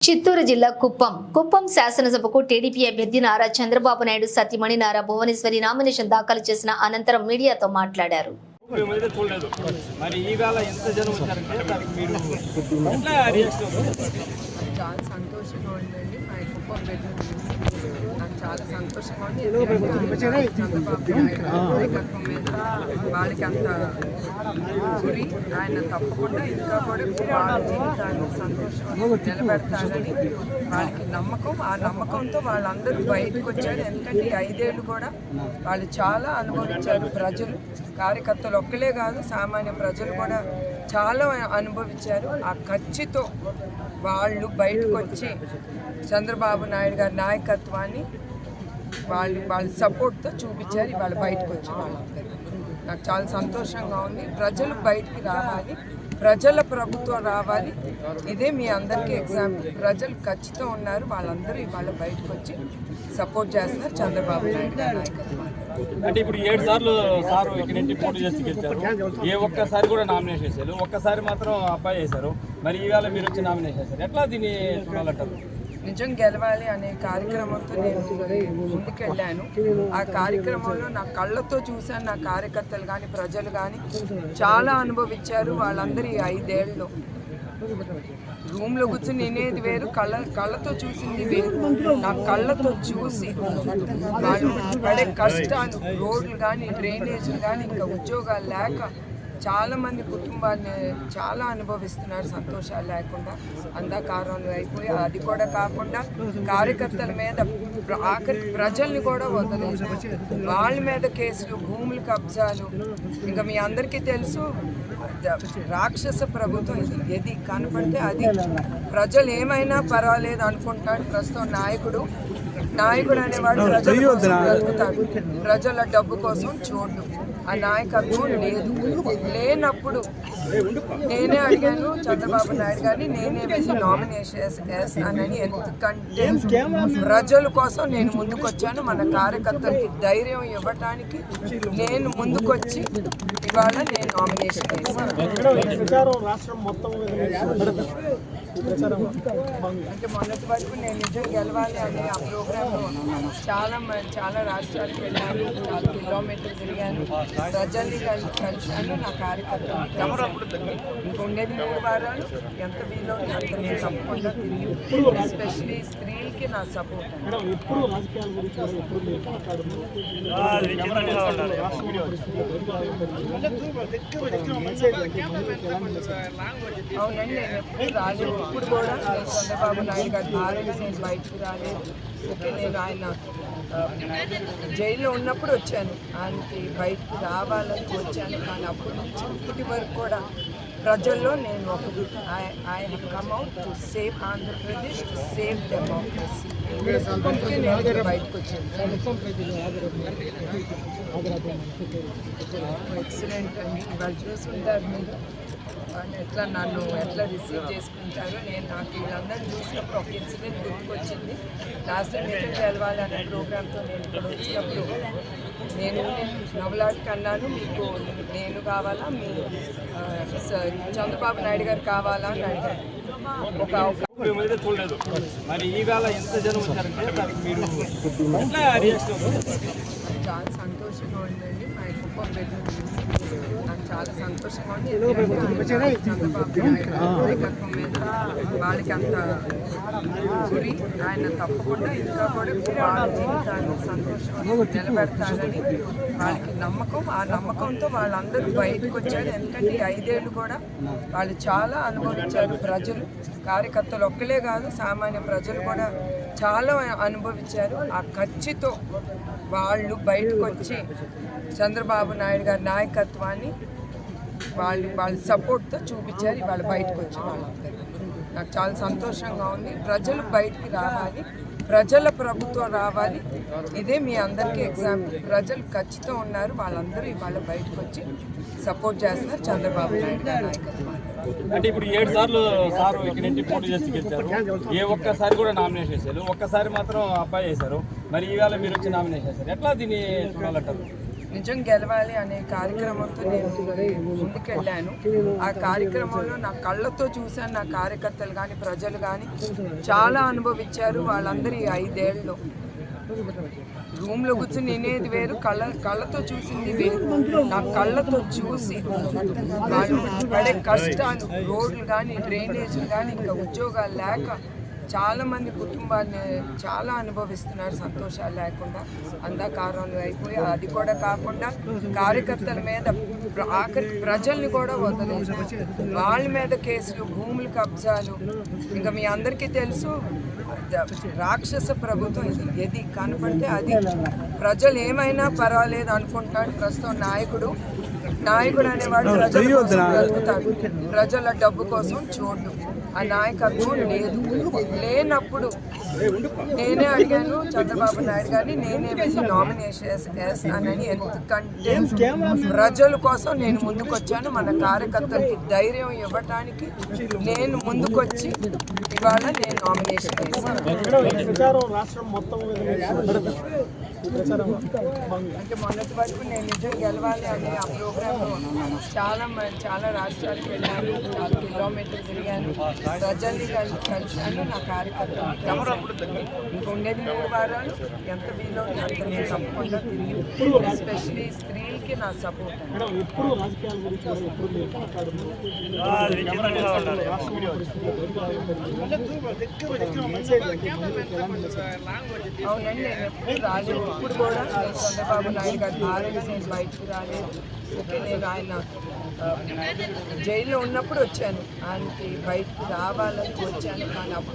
చిత్తూరు జిల్లా కుప్పం శాసనసభకు టీడీపీ అభ్యర్థి నారా చంద్రబాబు నాయుడు సతీమణి నారా భువనేశ్వరి నామినేషన్ దాఖలు చేసిన అనంతరం మీడియాతో మాట్లాడారు. చాలా సంతోషంగా ఉందండి. మా కుప్పం నాకు చాలా సంతోషంగా ఉంది. చంద్రబాబు నాయుడు నాయకత్వం మీద వాళ్ళకి అంత గురి ఆయన తప్పకుండా ఇంకా కూడా వాళ్ళ జీవితాన్ని సంతోషంగా నిలబెడతారని వాళ్ళకి నమ్మకం. ఆ నమ్మకంతో వాళ్ళందరూ బయటకు వచ్చారు. ఎందుకంటే ఈ 5 ఏళ్ళు కూడా వాళ్ళు చాలా అనుభవించారు. ప్రజలు కార్యకర్తలు ఒక్కలే కాదు, సామాన్య ప్రజలు కూడా చాలా అనుభవించారు. ఆ ఖర్చుతో వాళ్ళు బయటకు వచ్చి చంద్రబాబు నాయుడు గారి నాయకత్వాన్ని వాళ్ళ సపోర్ట్తో చూపించారు. ఇవాళ బయటకు వచ్చి వాళ్ళందరూ నాకు చాలా సంతోషంగా ఉంది. ప్రజలు బయటికి రావాలి, ప్రజల ప్రభుత్వం రావాలి. ఇదే మీ అందరికీ ఎగ్జాంపుల్. ప్రజలు ఖచ్చితంగా ఉన్నారు. వాళ్ళందరూ ఇవాళ బయటకు వచ్చి సపోర్ట్ చేస్తున్నారు చంద్రబాబు నాయుడు గారి నాయకత్వాన్ని. అంటే ఇప్పుడు 7 సార్లు సారు ఇక్కడ నుంచి పోటీ చేసి గెలిచారు. ఏ ఒక్కసారి కూడా నామినేషన్ చేశారు, ఒక్కసారి మాత్రం అబ్బాయి చేశారు. మరి ఈవేళ మీరు వచ్చి నామినేషన్ చేశారు. ఎట్లా దీన్ని చూడాలంటారు? నిజం గెలవాలి అనే కార్యక్రమంతో నేను ముందుకెళ్ళాను. ఆ కార్యక్రమంలో నా కళ్ళతో చూశాను. నా కార్యకర్తలు కానీ ప్రజలు కానీ చాలా అనుభవించారు. వాళ్ళందరూ 5 ఏళ్ళలో రూమ్లో కూర్చొని వినేది వేరు, కళ్ళతో చూసింది వేరు. నా కళ్ళతో చూసి వాళ్ళు పడే కష్టాలు, రోడ్లు కానీ డ్రైనేజీలు కానీ ఇంకా ఉద్యోగాలు లేక చాలామంది కుటుంబాన్ని చాలా అనుభవిస్తున్నారు. సంతోషాలు లేకుండా అంధకారంలో అయిపోయి, అది కూడా కాకుండా కార్యకర్తల మీద ఆఖరికి ప్రజల్ని కూడా వదలేదు. వాళ్ళ మీద కేసులు, భూములు కబ్జాలు. ఇంకా మీ అందరికీ తెలుసు, రాక్షస ప్రభుత్వం ఇది. ఏది కనపడితే అది ప్రజలు ఏమైనా పర్వాలేదు అనుకుంటాడు. ప్రస్తుతం నాయకుడు అనేవాడు ప్రజల కోసం బ్రతుకుతాడు, ప్రజల డబ్బు కోసం చూడు. ఆ నాయకత్వం లేనప్పుడు నేనే అడిగాను చంద్రబాబు నాయుడు గారిని, నేనే వేసి నామినేషన్ వేస్తానని. ఎందుకంటే ప్రజల కోసం నేను ముందుకొచ్చాను. మన కార్యకర్తలకి ధైర్యం ఇవ్వటానికి నేను ముందుకొచ్చి ఇవాళ నేను నామినేషన్ వేసాను. అంటే మొన్నటి వరకు నేను నిజం గెలవాలి అని ఆ ప్రోగ్రాంలో చాలా రాష్ట్రాలకు వెళ్ళాను, చాలా కిలోమీటర్లు తిరిగాను, ప్రజల్ని కలిశాను. నా కార్యకర్తలు ఇంకా ఉండేది 3 వారాలు. ఎంత వీలో అంత నేను తప్పకుండా తిరిగి, ఎస్పెషలీ స్త్రీలకి నా సపోర్ట్. అవునండి, నేను ఎప్పుడు రాలేదు. ఇప్పుడు కూడా నేను చంద్రబాబు నాయుడు గారి భార్యగా నేను బయటకు రాలేదు. ఓకే, నేను ఆయన జైల్లో ఉన్నప్పుడు వచ్చాను, ఆయనకి బయటకు రావాలని వచ్చాను. కానీ అప్పటి నుంచి ఇప్పటి వరకు కూడా ప్రజల్లో నేను ఒకటి, I have come out to save Andhra Pradesh, to save democracy. నేను బయటకు వచ్చాను. ఎక్సలెంట్ అండి. వాళ్ళు చూసుకుంటారు మీరు ఎట్లా నన్ను రిసీవ్ చేసుకుంటారో. నాకు వీళ్ళందరూ చూసినప్పుడు ఒక ఇన్సిడెంట్ గుర్తుకొచ్చింది. లాస్ట్ టైం నిజం గెలవాలి అనే ప్రోగ్రాంతో నేను ఇక్కడ వచ్చినప్పుడు నేను నవలాడికి అన్నాను, మీకు నేను కావాలా, మీ చంద్రబాబు నాయుడు గారు కావాలా అని అడిగాను. చూడలేదు. మరి ఈవేళ ఎంత జనం వచ్చారంటే దానికి మీరు చాలా సంతోషంగా ఉందండి. మా కుప్పం నాకు చాలా సంతోషంగా ఉంది. చంద్రబాబు నాయుడు నాయకత్వం మీద వాళ్ళకి అంత గురి. ఆయన తప్పకుండా ఇంకా కూడా వాళ్ళ జీవితాన్ని సంతోషంగా నిలబెడతారని వాళ్ళకి నమ్మకం. ఆ నమ్మకంతో వాళ్ళందరూ బయటకు వచ్చారు. ఎందుకంటే ఈ 5 ఏళ్ళు కూడా వాళ్ళు చాలా అనుభవించారు. ప్రజలు కార్యకర్తలు ఒక్కలే కాదు, సామాన్య ప్రజలు కూడా చాలా అనుభవించారు. ఆ ఖర్చుతో వాళ్ళు బయటకు వచ్చి చంద్రబాబు నాయుడు గారి నాయకత్వాన్ని వాళ్ళ సపోర్ట్తో చూపించారు. ఇవాళ బయటకు వచ్చి వాళ్ళందరూ నాకు చాలా సంతోషంగా ఉంది. ప్రజలు బయటికి రావాలి, ప్రజల ప్రభుత్వం రావాలి. ఇదే మీ అందరికీ ఎగ్జాంపుల్. ప్రజలు ఖచ్చితంగా ఉన్నారు. వాళ్ళందరూ ఇవాళ బయటకు వచ్చి సపోర్ట్ చేస్తున్నారు చంద్రబాబు నాయుడు గారి నాయకత్వాన్ని. అంటే ఇప్పుడు 7 సార్లు సారు ఇక్కడ నుంచి పోటీ చేసి గెలిచారు. ఏ ఒక్కసారి కూడా నామినేషన్ చేశారు, ఒక్కసారి మాత్రం అబ్బాయి చేశారు. మరి ఈవేళ మీరు వచ్చి నామినేషన్ చేశారు. ఎట్లా దీన్ని చూడాలంటారు? నిజం గెలవాలి అనే కార్యక్రమంతో నేను ముందుకెళ్ళాను. ఆ కార్యక్రమంలో నా కళ్ళతో చూశాను. నా కార్యకర్తలు కానీ ప్రజలు కానీ చాలా అనుభవించారు. వాళ్ళందరి 5 ఏళ్ళలో రూమ్లో కూర్చొని నేనేది వేరు, కళ్ళతో చూసింది వేరు. నా కళ్ళతో చూసి వాళ్ళు పడే కష్టాలు, రోడ్లు కానీ డ్రైనేజీలు కానీ ఇంకా ఉద్యోగాలు లేక చాలామంది కుటుంబాన్ని చాలా అనుభవిస్తున్నారు సంతోషాలు లేకుండా, అంధకారంలో అయిపోయి. అది కూడా కాకుండా కార్యకర్తల మీద ఆఖరికి ప్రజల్ని కూడా వదలేదు. వాళ్ళ మీద కేసులు, భూముల కబ్జాలు. ఇంకా మీ అందరికీ తెలుసు రాక్షస ప్రభుత్వం ఇది. ఏది కనపడితే అది ప్రజలు ఏమైనా పర్వాలేదు అనుకుంటాడు. ప్రస్తుతం నాయకుడు అనేవాడు ప్రజల కోసం బ్రతుకుతాడు, ప్రజల డబ్బు కోసం చూడు. ఆ నాయకత్వం లేనప్పుడు నేనే అడిగాను చంద్రబాబు నాయుడు గారిని, నేనే వెళ్ళి నామినేషన్ వేస్తానని. ఎందుకంటే ప్రజల కోసం నేను ముందుకొచ్చాను. మన కార్యకర్తలకి ధైర్యం ఇవ్వటానికి నేను ముందుకొచ్చి ఇవాళ నేను నామినేషన్ వేస్తాను. అంటే మొన్నటి వరకు నేను నిజం గెలవాలి అనే ఆ ప్రోగ్రాంలో చాలా రాష్ట్రాలకు వెళ్ళాను, 4 కిలోమీటర్లు తిరిగాను, ప్రజల్ని కలిశాను. నా కార్యకర్తలు ఇంకా ఉండేది 3 వారాలు. ఎంత వీలో అంత నేను తప్పకుండా తిరిగి, ఎస్పెషలీ స్త్రీలకి నా సపోర్ట్. అవునండి, నేను ఎప్పుడు రాలేదు. ఇప్పుడు కూడా నేను చంద్రబాబు నాయుడు గారి భార్యగా నేను బయటకు రాలేదు. ఓకే, నేను ఆయన జైల్లో ఉన్నప్పుడు వచ్చాను, ఆయనకి బయటకు రావాలని వచ్చాను. కానీ అప్పుడు